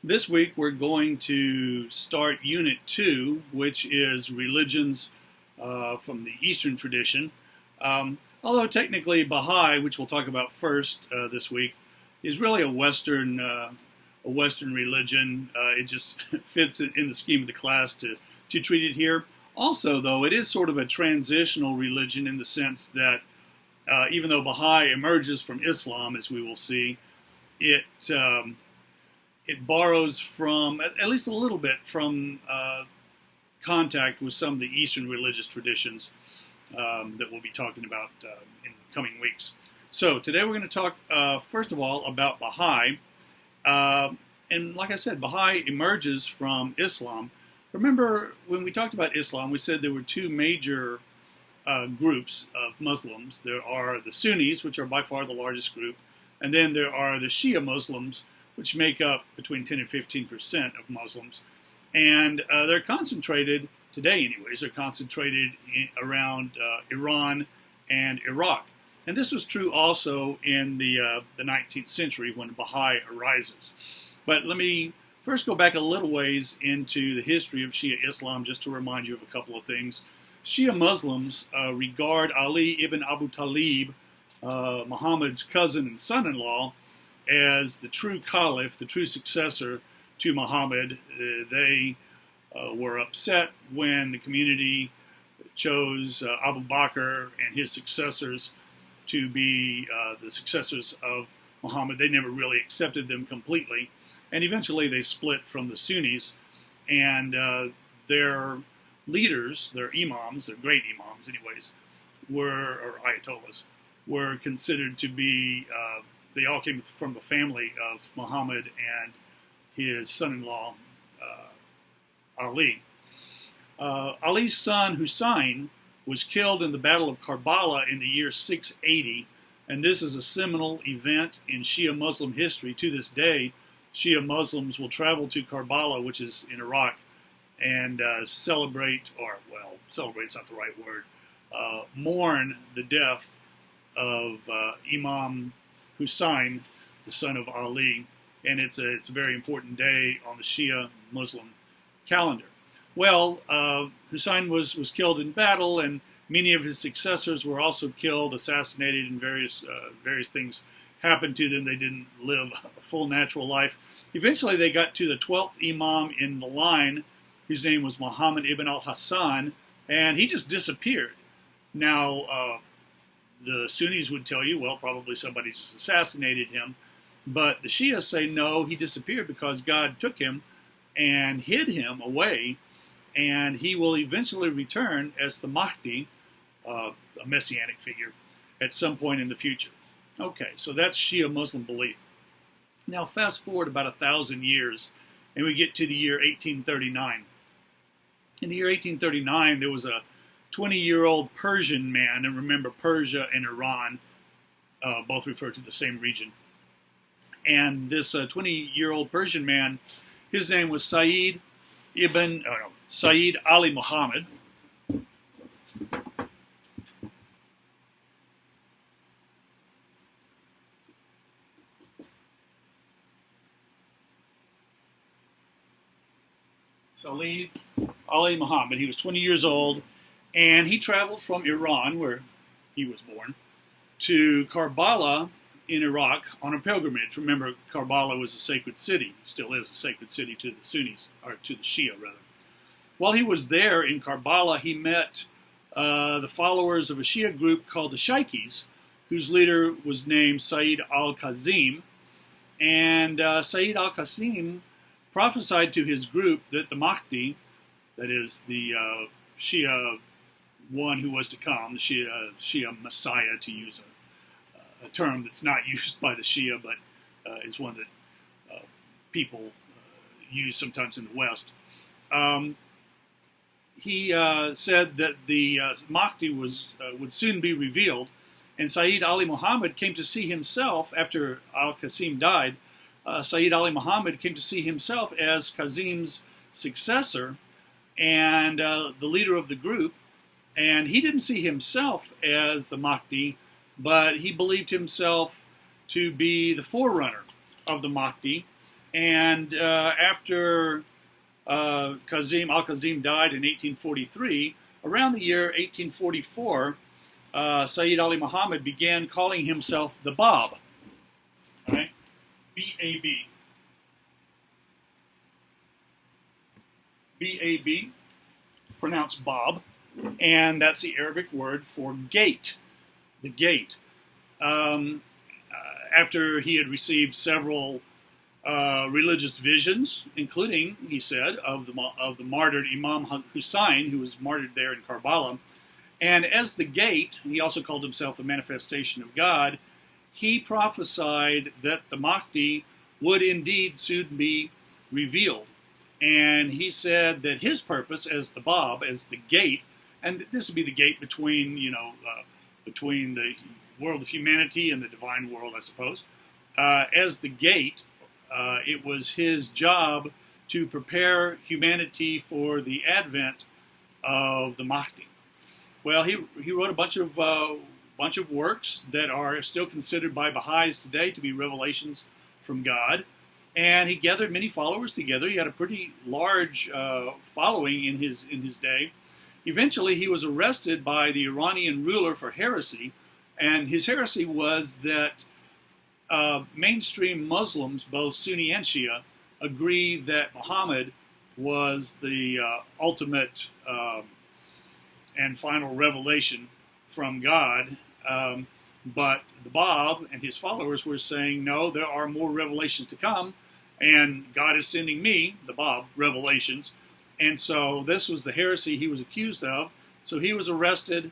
This week we're going to start Unit 2, which is religions from the Eastern tradition. Although technically Bahai, which we'll talk about first this week, is really a Western religion. It just fits in the scheme of the class to treat it here. Also, though, it is sort of a transitional religion in the sense that even though Bahai emerges from Islam, as we will see, it it borrows from, at least a little bit, from contact with some of the Eastern religious traditions that we'll be talking about in coming weeks. So today we're going to talk, first of all, about Bahai. And like I said, Bahai emerges from Islam. Remember, when we talked about Islam, we said there were two major groups of Muslims. There are the Sunnis, which are by far the largest group, and then there are the Shia Muslims, which make up between 10 and 15% of Muslims. And they're concentrated, today anyways, they're concentrated around Iran and Iraq. And this was true also in the 19th century when Bahai arises. But let me first go back a little ways into the history of Shia Islam just to remind you of a couple of things. Shia Muslims regard Ali ibn Abu Talib, Muhammad's cousin and son-in-law, as the true caliph, the true successor to Muhammad. They were upset when the community chose Abu Bakr and his successors to be the successors of Muhammad. They never really accepted them completely. And eventually they split from the Sunnis. And their leaders, their imams, their great imams anyways, or ayatollahs, were considered to be they all came from the family of Muhammad and his son-in-law, Ali. Ali's son, Hussein, was killed in the Battle of Karbala in the year 680, and this is a seminal event in Shia Muslim history. To this day, Shia Muslims will travel to Karbala, which is in Iraq, and celebrate is not the right word, mourn the death of Imam Hussein, the son of Ali, and it's a very important day on the Shia Muslim calendar. Well, Hussein was killed in battle, and many of his successors were also killed, assassinated, and various things happened to them. They didn't live a full natural life. Eventually, they got to the 12th Imam in the line, whose name was Muhammad ibn al-Hassan, and he just disappeared. Now, the Sunnis would tell you, well, probably somebody just assassinated him. But the Shia say, no, he disappeared because God took him and hid him away, and he will eventually return as the Mahdi, a messianic figure, at some point in the future. Okay, so that's Shia Muslim belief. Now, fast forward about 1,000 years, and we get to the year 1839. In the year 1839, there was a 20-year-old Persian man, and remember Persia and Iran both refer to the same region. And this 20-year-old Persian man, his name was Sayyid Ali Muhammad. Sayyid Ali Muhammad. He was 20 years old. And he traveled from Iran, where he was born, to Karbala in Iraq on a pilgrimage. Remember, Karbala was a sacred city, still is a sacred city to the Sunnis, or to the Shia, rather. While he was there in Karbala, he met the followers of a Shia group called the Shaikhis, whose leader was named Sayyid al-Kazim. And Sayyid al-Kazim prophesied to his group that the Mahdi, that is the Shia one who was to come, the Shia Messiah, to use a term that's not used by the Shia, but is one that people use sometimes in the West. He said that the Mahdi would soon be revealed, and Sayyid Ali Muhammad came to see himself, after al-Qasim died, Sayyid Ali Muhammad came to see himself as Kazim's successor and the leader of the group. And he didn't see himself as the Mahdi, but he believed himself to be the forerunner of the Mahdi. And after Al-Kazim died in 1843, around the year 1844, Sayyid Ali Muhammad began calling himself the Bab. All right? B-A-B. B-A-B, pronounced Bab, and that's the Arabic word for gate, the gate. After he had received several religious visions, including, he said, of the martyred Imam Hussein, who was martyred there in Karbala, and as the gate, he also called himself the manifestation of God, he prophesied that the Mahdi would indeed soon be revealed. And he said that his purpose as the Bab, as the gate, and this would be the gate between, between the world of humanity and the divine world, I suppose. As the gate, it was his job to prepare humanity for the advent of the Mahdi. Well, he wrote a bunch of works that are still considered by Baha'is today to be revelations from God. And he gathered many followers together. He had a pretty large following in his day. Eventually, he was arrested by the Iranian ruler for heresy, and his heresy was that mainstream Muslims, both Sunni and Shia, agree that Muhammad was the ultimate and final revelation from God. But the Bab and his followers were saying, no, there are more revelations to come, and God is sending me, the Bab, revelations. And so this was the heresy he was accused of. So he was arrested,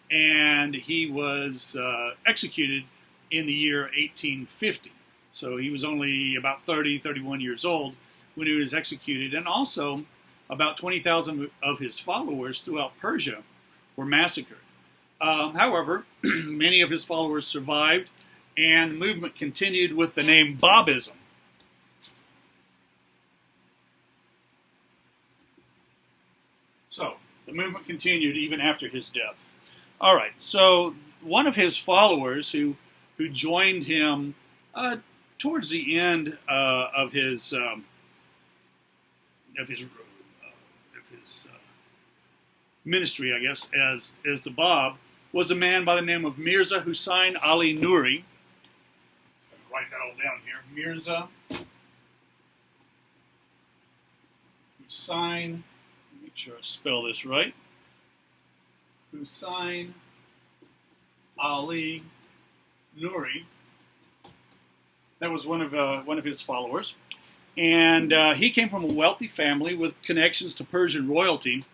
and he was executed in the year 1850. So he was only about 30, 31 years old when he was executed. And also, about 20,000 of his followers throughout Persia were massacred. However, many of his followers survived, and the movement continued with the name Babism. So, the movement continued even after his death. All right, so one of his followers who joined him towards the end of his ministry, I guess, as the Bab, was a man by the name of Mirza Hussain Ali Nuri. Write that all down here. Mirza Hussain, make sure I spell this right. Hussain Ali Nuri. That was one of his followers, and he came from a wealthy family with connections to Persian royalty,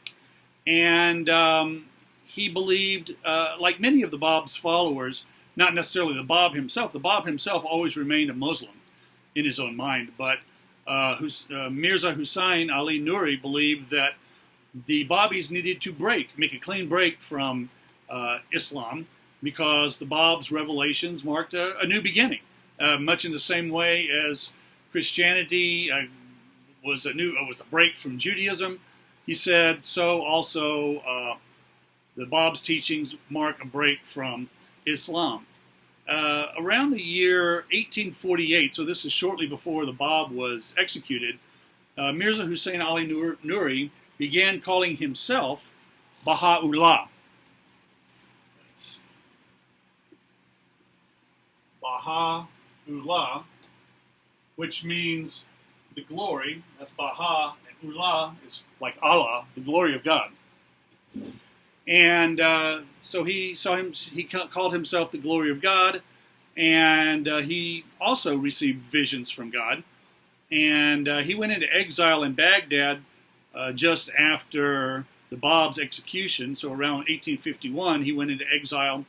and he believed, like many of the Bab's followers, not necessarily the Bab himself. The Bab himself always remained a Muslim in his own mind, but Mirza Hussain Ali Nuri believed that the Babis needed to make a clean break from Islam, because the Bab's revelations marked a new beginning, much in the same way as Christianity was a break from Judaism. He said so also the Bab's teachings mark a break from Islam. Around the year 1848, so this is shortly before the Bab was executed, Mirza Hussain Ali Nuri began calling himself Baha'u'llah. It's Baha'u'llah, which means the glory. That's Baha, and Ullah is like Allah, the glory of God. And so he called himself the glory of God, and he also received visions from God. And he went into exile in Baghdad just after the Bab's execution. So around 1851, he went into exile.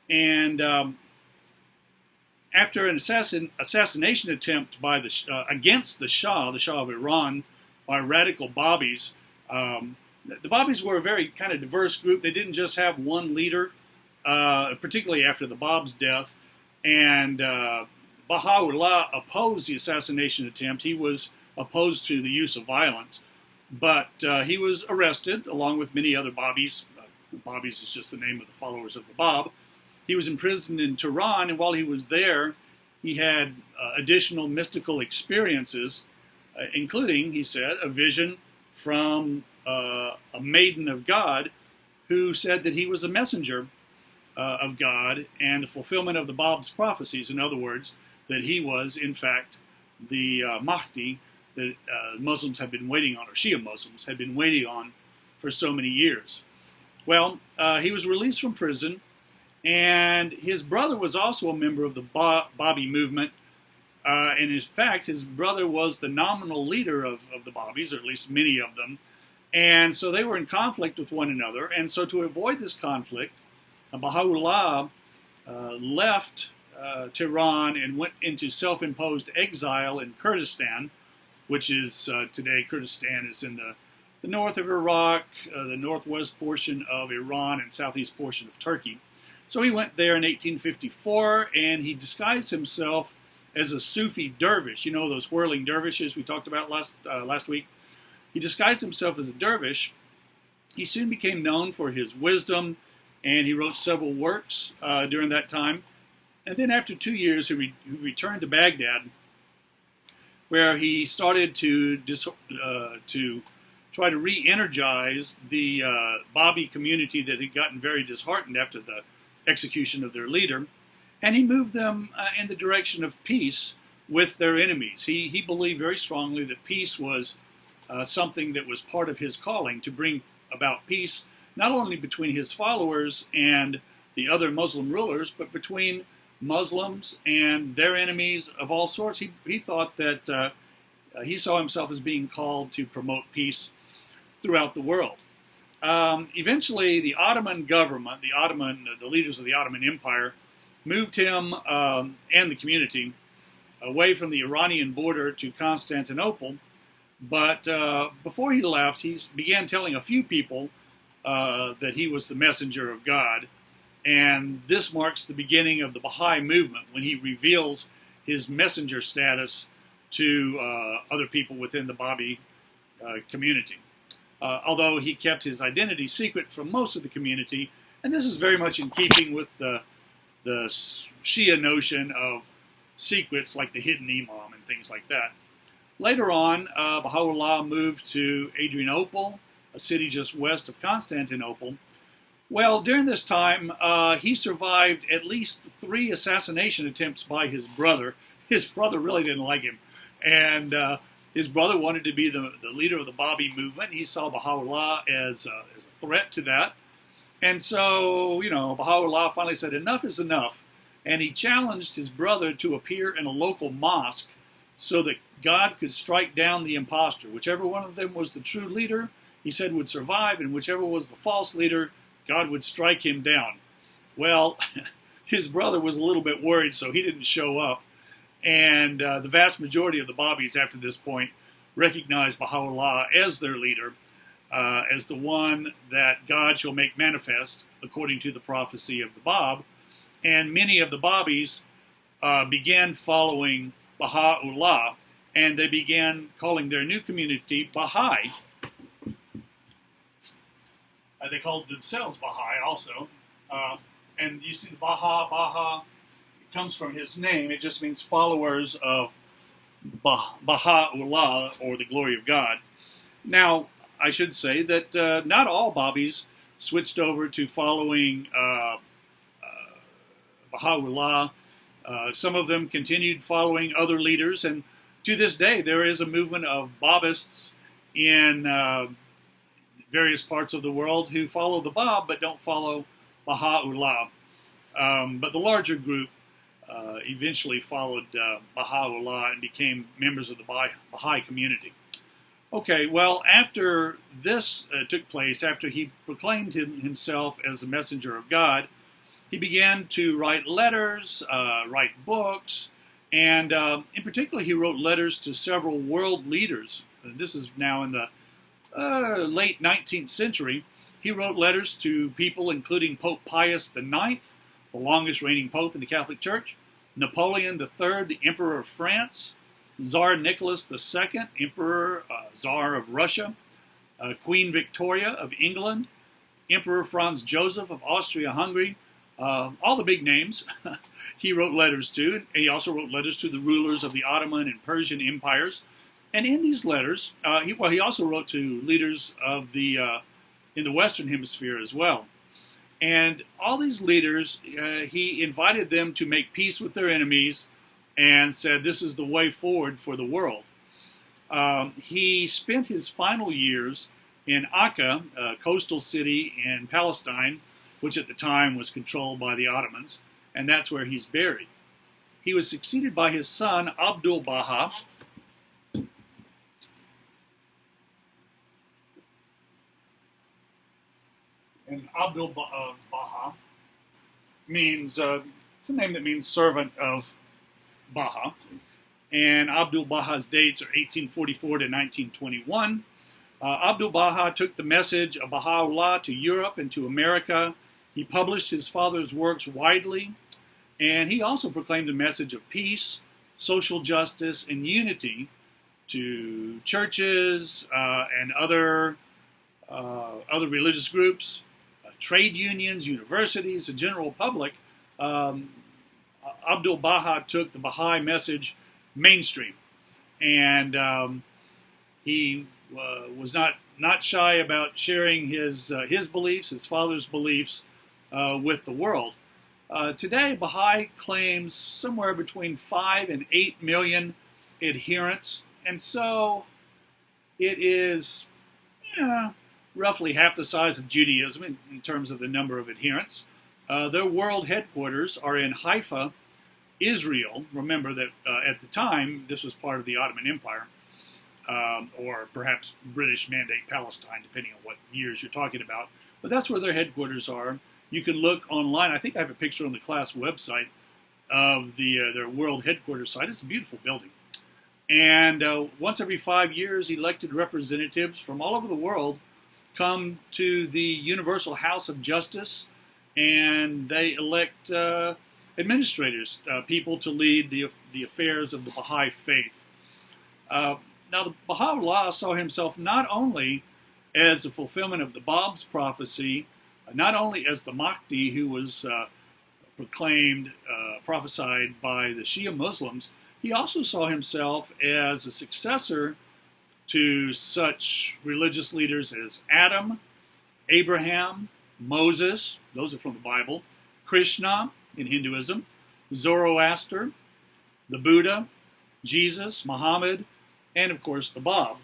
And after an assassination attempt by against the Shah of Iran, by radical Babis, the Babis were a very kind of diverse group. They didn't just have one leader, particularly after the Bab's death. And Baha'u'llah opposed the assassination attempt. He was opposed to the use of violence. But he was arrested, along with many other Babis. Babis is just the name of the followers of the Bab. He was imprisoned in Tehran, and while he was there, he had additional mystical experiences, including, he said, a vision from a maiden of God who said that he was a messenger of God and the fulfillment of the Bab's prophecies. In other words, that he was, in fact, the Mahdi that Muslims have been waiting on, or Shia Muslims had been waiting on for so many years. Well, he was released from prison, and his brother was also a member of the Babi movement. And in fact, his brother was the nominal leader of the Babis, or at least many of them. And so they were in conflict with one another. And so to avoid this conflict, Baha'u'llah left Tehran and went into self-imposed exile in Kurdistan, which is today, Kurdistan is in the north of Iraq, the northwest portion of Iran, and southeast portion of Turkey. So he went there in 1854, and he disguised himself as a Sufi dervish. You know those whirling dervishes we talked about last week? He disguised himself as a dervish. He soon became known for his wisdom, and he wrote several works during that time. And then after 2 years, he returned to Baghdad, where he started to try to re-energize the Babi community that had gotten very disheartened after the execution of their leader. And he moved them in the direction of peace with their enemies. He believed very strongly that peace was something that was part of his calling, to bring about peace, not only between his followers and the other Muslim rulers, but between Muslims and their enemies of all sorts. He thought that he saw himself as being called to promote peace throughout the world. Eventually, the Ottoman government, the leaders of the Ottoman Empire, moved him and the community away from the Iranian border to Constantinople. But before he left, he began telling a few people that he was the messenger of God. And this marks the beginning of the Bahai movement, when he reveals his messenger status to other people within the Babi community. Although he kept his identity secret from most of the community, and this is very much in keeping with the Shia notion of secrets like the hidden imam and things like that. Later on, Baha'u'llah moved to Adrianople, a city just west of Constantinople. Well, during this time, he survived at least 3 assassination attempts by his brother. His brother really didn't like him, and his brother wanted to be the leader of the Babi movement. He saw Baha'u'llah as a threat to that. And so, Baha'u'llah finally said, enough is enough. And he challenged his brother to appear in a local mosque so that God could strike down the impostor. Whichever one of them was the true leader, he said would survive, and whichever was the false leader, God would strike him down. Well, his brother was a little bit worried, so he didn't show up. And the vast majority of the Babis after this point recognized Baha'u'llah as their leader, as the one that God shall make manifest according to the prophecy of the Bab. And many of the Babis began following Baha'u'llah, and they began calling their new community Bahai. They called themselves Bahai also. And you see the Baha, it comes from his name. It just means followers of Baha'u'llah, or the glory of God. Now, I should say that not all Babis switched over to following Baha'u'llah. Some of them continued following other leaders, and to this day there is a movement of Babists in various parts of the world who follow the Bab but don't follow Baha'u'llah. But the larger group eventually followed Baha'u'llah and became members of the Bahai community. Okay, well, after this took place, after he proclaimed himself as a messenger of God, he began to write letters, write books, and in particular he wrote letters to several world leaders. This is now in the late 19th century. He wrote letters to people including Pope Pius IX, the longest reigning pope in the Catholic Church, Napoleon III, the Emperor of France, Tsar Nicholas II, Emperor, Tsar of Russia, Queen Victoria of England, Emperor Franz Joseph of Austria-Hungary, All the big names he wrote letters to, and he also wrote letters to the rulers of the Ottoman and Persian empires. And in these letters, he also wrote to leaders of the in the Western Hemisphere as well. And all these leaders, he invited them to make peace with their enemies and said this is the way forward for the world. He spent his final years in Akka, a coastal city in Palestine, which at the time was controlled by the Ottomans, and that's where he's buried. He was succeeded by his son, Abdul Baha. And Abdul Baha means, it's a name that means servant of Baha. And Abdul Baha's dates are 1844 to 1921. Abdul Baha took the message of Baha'u'llah to Europe and to America. He published his father's works widely, and he also proclaimed a message of peace, social justice, and unity to churches and other religious groups, trade unions, universities, the general public. Abdul Baha took the Bahai message mainstream, and he was not shy about sharing his beliefs, his father's beliefs, with the world. Today, Bahai claims somewhere between 5 and 8 million adherents, and so it is roughly half the size of Judaism in terms of the number of adherents. Their world headquarters are in Haifa, Israel. Remember that at the time, this was part of the Ottoman Empire, or perhaps British Mandate Palestine, depending on what years you're talking about. But that's where their headquarters are. You can look online. I think I have a picture on the class website of their world headquarters site. It's a beautiful building. And once every 5 years, elected representatives from all over the world come to the Universal House of Justice, and they elect administrators, people to lead the affairs of the Baha'i faith. Now, the Baha'u'llah saw himself not only as the fulfillment of the Bab's prophecy, not only as the Mahdi who was proclaimed, prophesied by the Shia Muslims, he also saw himself as a successor to such religious leaders as Adam, Abraham, Moses, those are from the Bible, Krishna in Hinduism, Zoroaster, the Buddha, Jesus, Muhammad, and of course the Bab.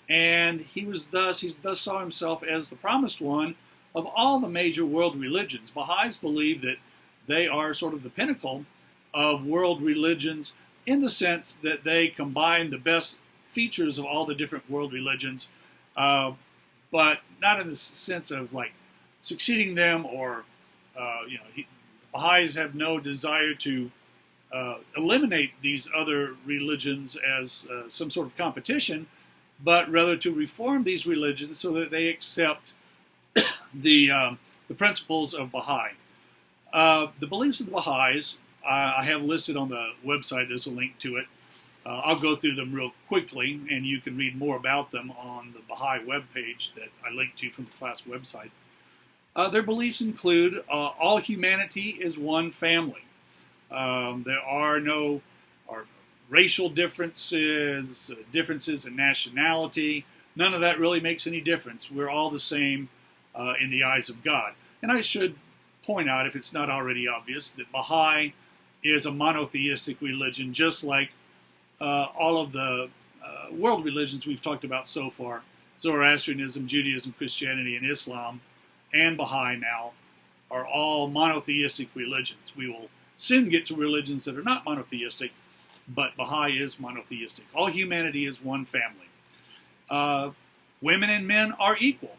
And he thus saw himself as the promised one of all the major world religions. Baha'is believe that they are sort of the pinnacle of world religions in the sense that they combine the best features of all the different world religions, but not in the sense of like succeeding them or, Baha'is have no desire to eliminate these other religions as some sort of competition, but rather to reform these religions so that they accept the principles of Baha'i. The beliefs of the Baha'is, I have listed on the website. There's a link to it. I'll go through them real quickly, and you can read more about them on the Baha'i webpage that I linked to from the class website. Their beliefs include all humanity is one family. There are no racial differences, differences in nationality. None of that really makes any difference. We're all the same in the eyes of God. And I should point out, if it's not already obvious, that Baha'i is a monotheistic religion, just like all of the world religions we've talked about so far. Zoroastrianism, Judaism, Christianity, and Islam, and Baha'i now, are all monotheistic religions. We will soon get to religions that are not monotheistic, but Baha'i is monotheistic. All humanity is one family. Women and men are equal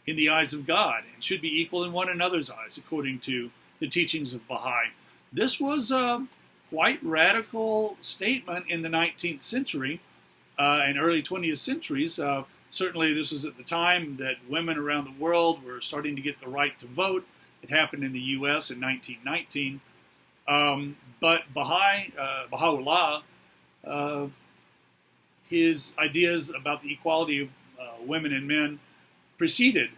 in the eyes of God and should be equal in one another's eyes, according to the teachings of Baha'i. This was a quite radical statement in the 19th century and early 20th centuries. Certainly this was at the time that women around the world were starting to get the right to vote. It happened in the U.S. in 1919. But Baha'u'llah, his ideas about the equality of women and men preceded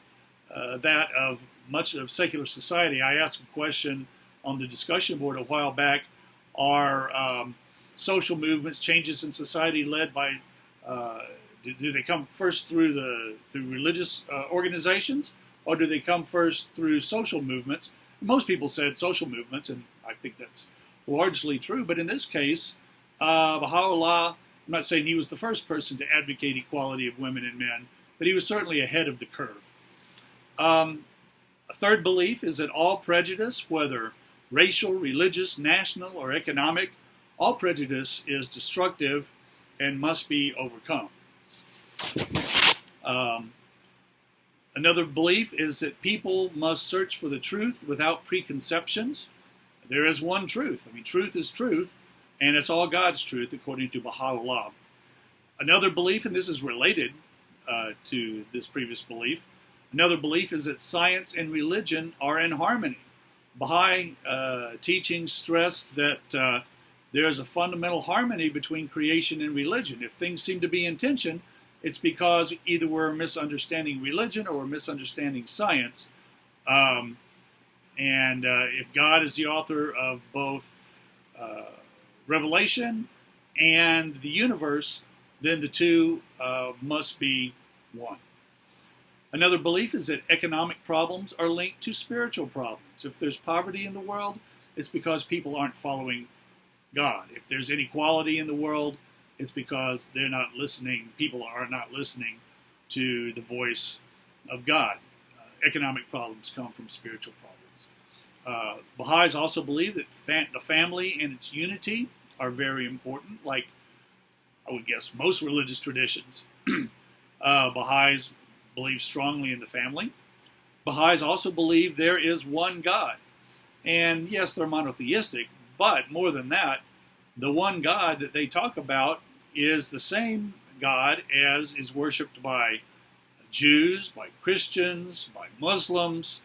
that of much of secular society. I asked a question on the discussion board a while back: are social movements, changes in society, led by do they come first through religious organizations, or do they come first through social movements? Most people said social movements, and I think that's largely true. But in this case, Baha'u'llah, I'm not saying he was the first person to advocate equality of women and men, but he was certainly ahead of the curve. A third belief is that all prejudice, whether racial, religious, national, or economic, all prejudice is destructive and must be overcome. Another belief is that people must search for the truth without preconceptions. There is one truth. I mean, truth is truth, and it's all God's truth, according to Baha'u'llah. Another belief, and this is related to this previous belief, another belief is that science and religion are in harmony. Baha'i teachings stress that there is a fundamental harmony between creation and religion. If things seem to be in tension, it's because either we're misunderstanding religion or we're misunderstanding science. If God is the author of both Revelation and the universe, then the two must be one. Another belief is that economic problems are linked to spiritual problems. If there's poverty in the world, it's because people aren't following God. If there's inequality in the world, it's because they're not listening. People are not listening to the voice of God. Economic problems come from spiritual problems. Baha'is also believe that the family and its unity are very important, like I would guess most religious traditions. Baha'is believe strongly in the family. Baha'is also believe there is one God. And yes, they're monotheistic, but more than that, the one God that they talk about is the same God as is worshipped by Jews, by Christians, by Muslims,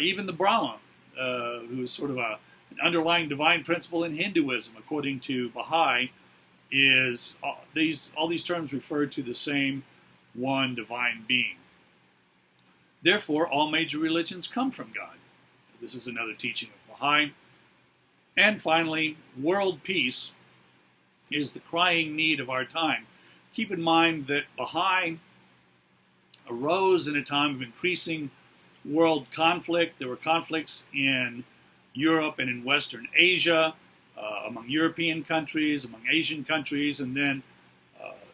even the Brahma, who is sort of an underlying divine principle in Hinduism, according to Bahai, is all these terms refer to the same one divine being. Therefore, all major religions come from God. This is another teaching of Bahai. And finally, world peace is the crying need of our time. Keep in mind that Bahai arose in a time of increasing world conflict. There were conflicts in Europe and in Western Asia, among European countries, among Asian countries, and then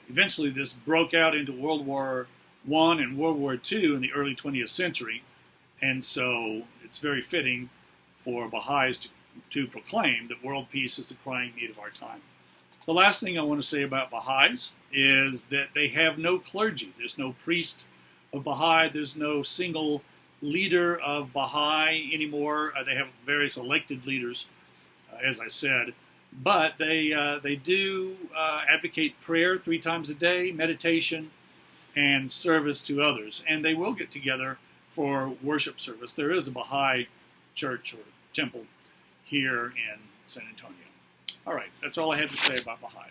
eventually this broke out into World War I and World War II in the early 20th century. And so it's very fitting for Baha'is to proclaim that world peace is the crying need of our time. The last thing I want to say about Baha'is is that they have no clergy. There's no priest of Baha'i. There's no single leader of Baha'i anymore. They have various elected leaders, as I said. But they do advocate prayer 3 times a day, meditation, and service to others. And they will get together for worship service. There is a Baha'i church or temple here in San Antonio. All right, that's all I had to say about Bahai.